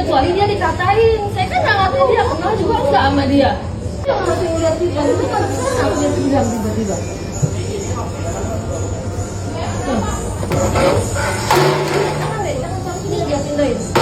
kecuali dia dikatain. Saya kan nggak ngatain dia, kenal juga nggak sama dia. Yang masih ngeliat dia, itu kan sana aku dia bilang tiba-tiba. Jangan deh, jangan sampai ini dia pindahin.